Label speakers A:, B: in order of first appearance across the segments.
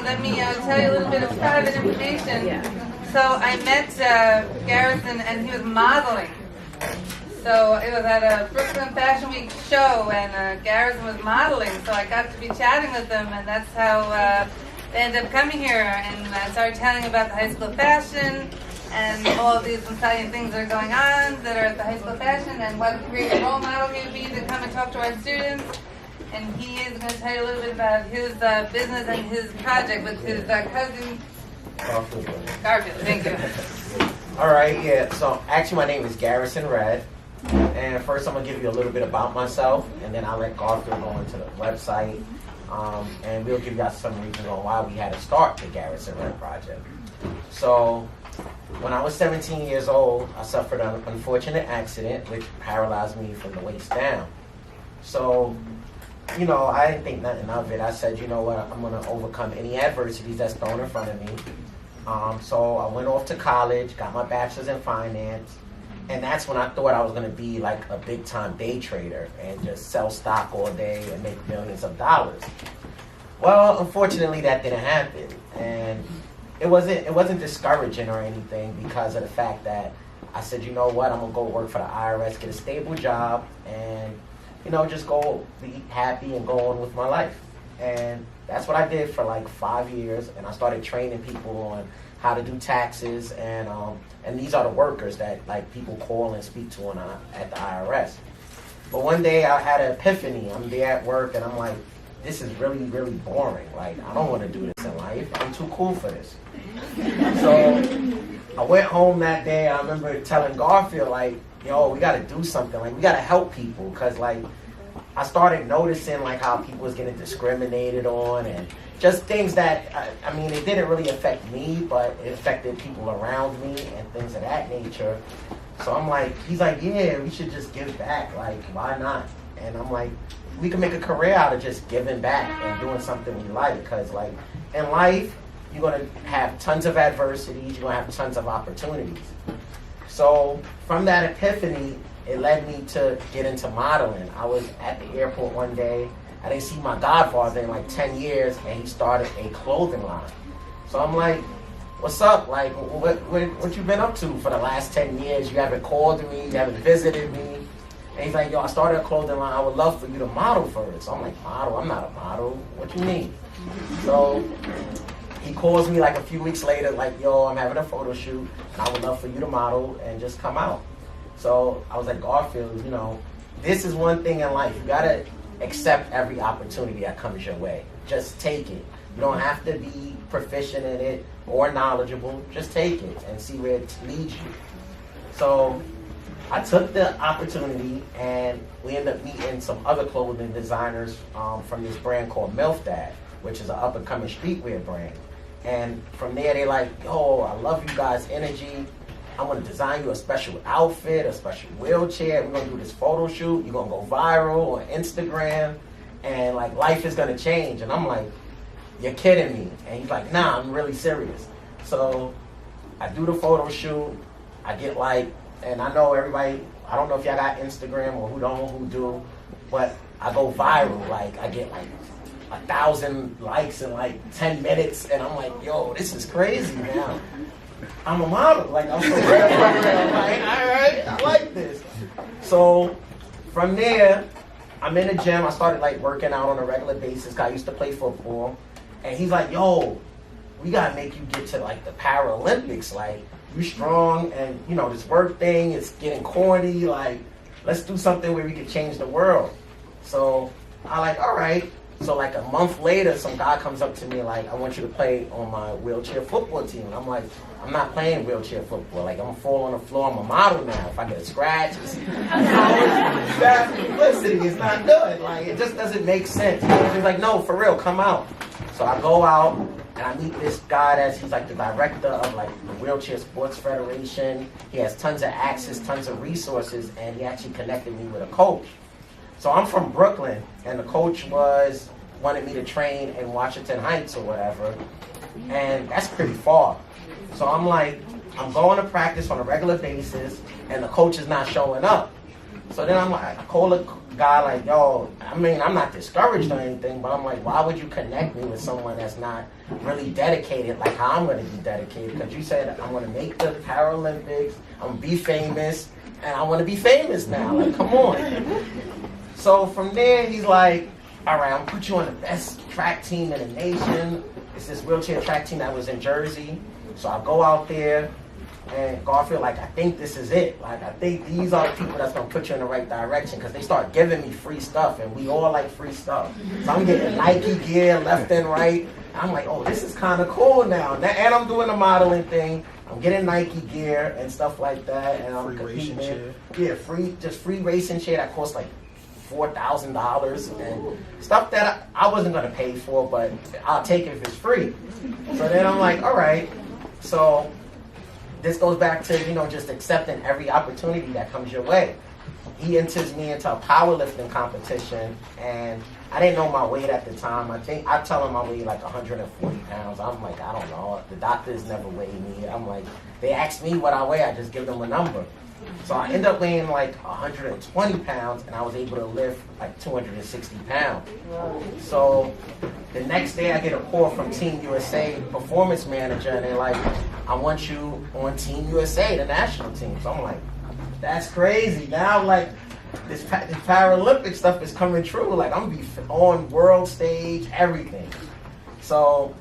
A: let me tell you a little bit of private information. So I met Garrison, and he was modeling. So it was at a Brooklyn Fashion Week show, and Garrison was modeling. So I got to be chatting with them, and that's how they ended up coming here. And I started telling about the high school fashion and all of these exciting things that are going on that are at the high school fashion, and what a great role model he would be to come and talk to our students. And he is going to tell you a little bit about his business and his project with his cousin Garfield. Thank you.
B: All right, yeah. So actually, my name is Garrison Redd, and first I'm gonna give you a little bit about myself, and then I'll let Garfield go into the website, and we'll give you some reasons on why we had to start the Garrison Redd project. So, when I was 17 years old, I suffered an unfortunate accident which paralyzed me from the waist down. So, you know, I didn't think nothing of it. I said, you know what, I'm going to overcome any adversities that's thrown in front of me. So I went off to college, got my bachelor's in finance, and that's when I thought I was going to be like a big-time day trader and just sell stock all day and make millions of dollars. Well, unfortunately, that didn't happen, and it wasn't discouraging or anything because of the fact that I said, you know what, I'm going to go work for the IRS, get a stable job, and you know, just go be happy and go on with my life. And that's what I did for like 5 years, and I started training people on how to do taxes, and these are the workers that like people call and speak to at the IRS. But one day I had an epiphany. I'm there at work and I'm like, this is really, really boring. Like, I don't want to do this in life. I'm too cool for this. So I went home that day. I remember telling Garfield, like, yo, we got to do something. Like, we got to help people. Because, like, I started noticing, like, how people was getting discriminated on and just things that, I mean, it didn't really affect me, but it affected people around me and things of that nature. So I'm like, he's like, yeah, we should just give back. Like, why not? And I'm like, we can make a career out of just giving back and doing something we like. Because, like, in life, you're going to have tons of adversities. You're going to have tons of opportunities. So from that epiphany, it led me to get into modeling. I was at the airport one day. I didn't see my godfather in like 10 years, and he started a clothing line. So I'm like, what's up? Like, what you been up to for the last 10 years? You haven't called me, you haven't visited me. And he's like, yo, I started a clothing line. I would love for you to model for it. So I'm like, model? I'm not a model. What you mean? So he calls me like a few weeks later, like, yo, I'm having a photo shoot, and I would love for you to model and just come out. So I was like, Garfield, you know, this is one thing in life. You gotta accept every opportunity that comes your way. Just take it. You don't have to be proficient in it or knowledgeable. Just take it and see where it leads you. So I took the opportunity, and we ended up meeting some other clothing designers from this brand called Dad, which is an up-and-coming streetwear brand. And from there, they're like, yo, I love you guys' energy. I'm going to design you a special outfit, a special wheelchair. We're going to do this photo shoot. You're going to go viral on Instagram. And, like, life is going to change. And I'm like, you're kidding me. And he's like, nah, I'm really serious. So I do the photo shoot. I get, like, and I know everybody, I don't know if y'all got Instagram or who do, but I go viral. Like, I get, like, 1,000 likes in, like, 10 minutes. And I'm like, yo, this is crazy now. I'm a model, like I'm so real. Like, all right, I like this. So from there, I'm in the gym. I started like working out on a regular basis. 'Cause I used to play football, and he's like, "Yo, we gotta make you get to like the Paralympics. Like you strong, and you know this work thing is getting corny. Like let's do something where we can change the world." So I like, all right. So like a month later, some guy comes up to me like, I want you to play on my wheelchair football team. And I'm like, I'm not playing wheelchair football. Like I'm gonna fall on the floor. I'm a model now. If I get a scratch, bad publicity. It's not good. Like it just doesn't make sense. He's like, no, for real, come out. So I go out and I meet this guy he's like the director of like the Wheelchair Sports Federation. He has tons of access, tons of resources, and he actually connected me with a coach. So I'm from Brooklyn, and the coach wanted me to train in Washington Heights or whatever, and that's pretty far. So I'm like, I'm going to practice on a regular basis, and the coach is not showing up. So then I'm like, I call the guy like, yo, I mean, I'm not discouraged or anything, but I'm like, why would you connect me with someone that's not really dedicated like how I'm going to be dedicated? Because you said I'm going to make the Paralympics, I'm going to be famous, and I want to be famous now. Like, come on. So from there, he's like, all right, I'm going to put you on the best track team in the nation. It's this wheelchair track team that was in Jersey. So I go out there, and Garfield, like, I think this is it. Like, I think these are the people that's going to put you in the right direction, because they start giving me free stuff, and we all like free stuff. So I'm getting Nike gear left and right. I'm like, oh, this is kind of cool now. And I'm doing the modeling thing. I'm getting Nike gear and stuff like that. And I'm
C: free racing chair.
B: Yeah, free racing chair that costs like $4,000 and stuff that I wasn't going to pay for, but I'll take it if it's free. So then I'm like, all right. So this goes back to, just accepting every opportunity that comes your way. He enters me into a powerlifting competition, and I didn't know my weight at the time. I tell him I weigh like 140 pounds. I'm like, I don't know. The doctors never weighed me. I'm like, they ask me what I weigh, I just give them a number. So I end up weighing like 120 pounds, and I was able to lift like 260 pounds. So the next day I get a call from Team USA performance manager, and they're like, I want you on Team USA, the national team. So I'm like, that's crazy. Now like this Paralympic stuff is coming true. Like, I'm gonna be on world stage, everything. So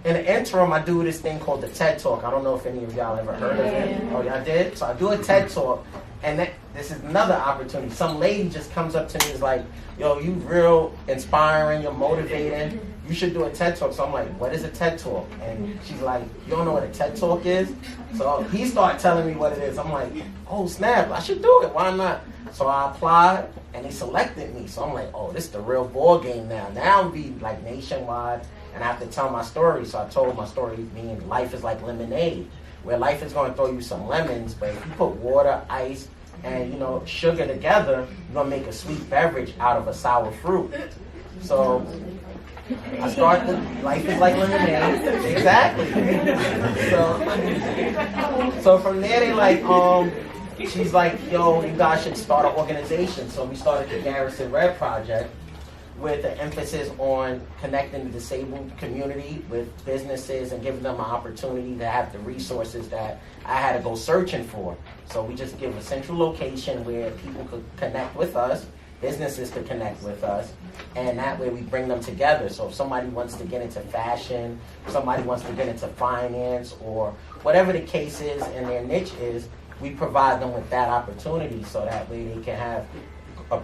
B: in the interim, I do this thing called the TED Talk. I don't know if any of y'all ever heard of it. Oh, y'all did? So I do a TED Talk, and this is another opportunity. Some lady just comes up to me and is like, yo, you real inspiring, you're motivating. You should do a TED Talk. So I'm like, what is a TED Talk? And she's like, you don't know what a TED Talk is? So he started telling me what it is. I'm like, oh, snap, I should do it. Why not? So I applied, and they selected me. So I'm like, oh, this is the real ball game now. Now I'm be like nationwide, and I have to tell my story. So I told my story being life is like lemonade, where life is going to throw you some lemons, but if you put water, ice, and sugar together, you're going to make a sweet beverage out of a sour fruit. So I start with life is like lemonade. Exactly. So from there they like, she's like, yo, you guys should start an organization. So we started the Garrison Redd Project with an emphasis on connecting the disabled community with businesses and giving them an opportunity to have the resources that I had to go searching for. So we just give a central location where people could connect with us, businesses could connect with us, and that way we bring them together. So if somebody wants to get into fashion, somebody wants to get into finance, or whatever the case is and their niche is, we provide them with that opportunity so that way they can have a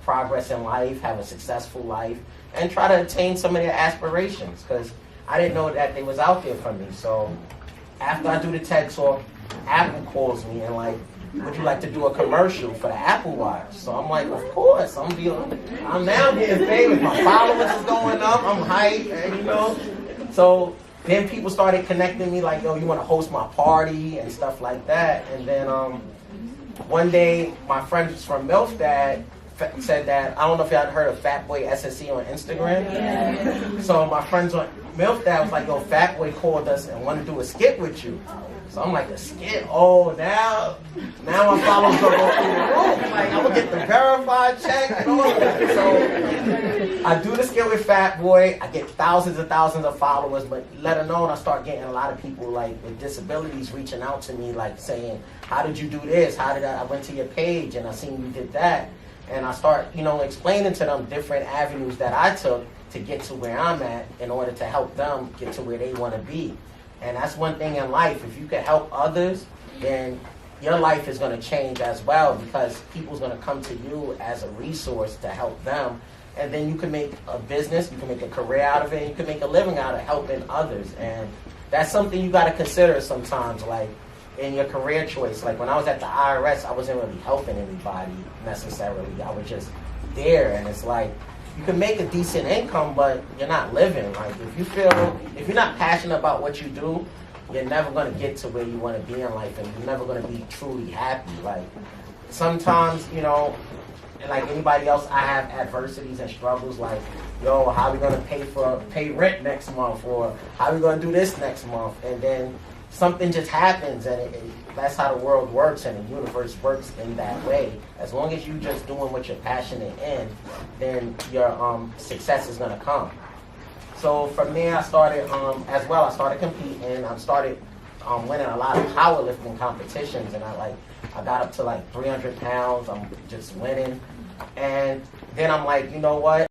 B: progress in life, have a successful life, and try to attain some of their aspirations, because I didn't know that they was out there for me. So after I do the TED Talk, Apple calls me and like, would you like to do a commercial for the Apple Watch? So I'm like, of course. I'm now getting famous. My followers is going up. I'm hyped, and So then people started connecting me like, yo, you want to host my party and stuff like that. And then one day, my friends from Milfdad said that, I don't know if y'all heard of Fatboy SSE on Instagram. Yeah. So my friends on Milfdad was like, yo, Fatboy called us and wanted to do a skit with you. So I'm like, a skit? Oh, now my followers gonna go through the roof. Like, I'm gonna get the verified check and all that. So I do the skit with Fatboy. I get thousands and thousands of followers, but let alone I start getting a lot of people like with disabilities reaching out to me, like saying, how did you do this? How did I went to your page and I seen you did that. And I start, explaining to them different avenues that I took to get to where I'm at in order to help them get to where they want to be. And that's one thing in life. If you can help others, then your life is going to change as well, because people's going to come to you as a resource to help them. And then you can make a business, you can make a career out of it, and you can make a living out of helping others. And that's something you got to consider sometimes, like in your career choice. Like when I was at the IRS, I wasn't really helping anybody necessarily. I was just there, and it's like, you can make a decent income, but you're not living. Like if you're not passionate about what you do, you're never going to get to where you want to be in life, and you're never going to be truly happy. Like sometimes, like anybody else, I have adversities and struggles. Like, yo, how are we going to pay rent next month, or how are we going to do this next month? And then something just happens, and that's how the world works, and the universe works in that way. As long as you just doing what you're passionate in, then your success is gonna come. So from there, I started as well. I started competing. I started winning a lot of powerlifting competitions, and I got up to like 300 pounds. I'm just winning, and then I'm like, you know what?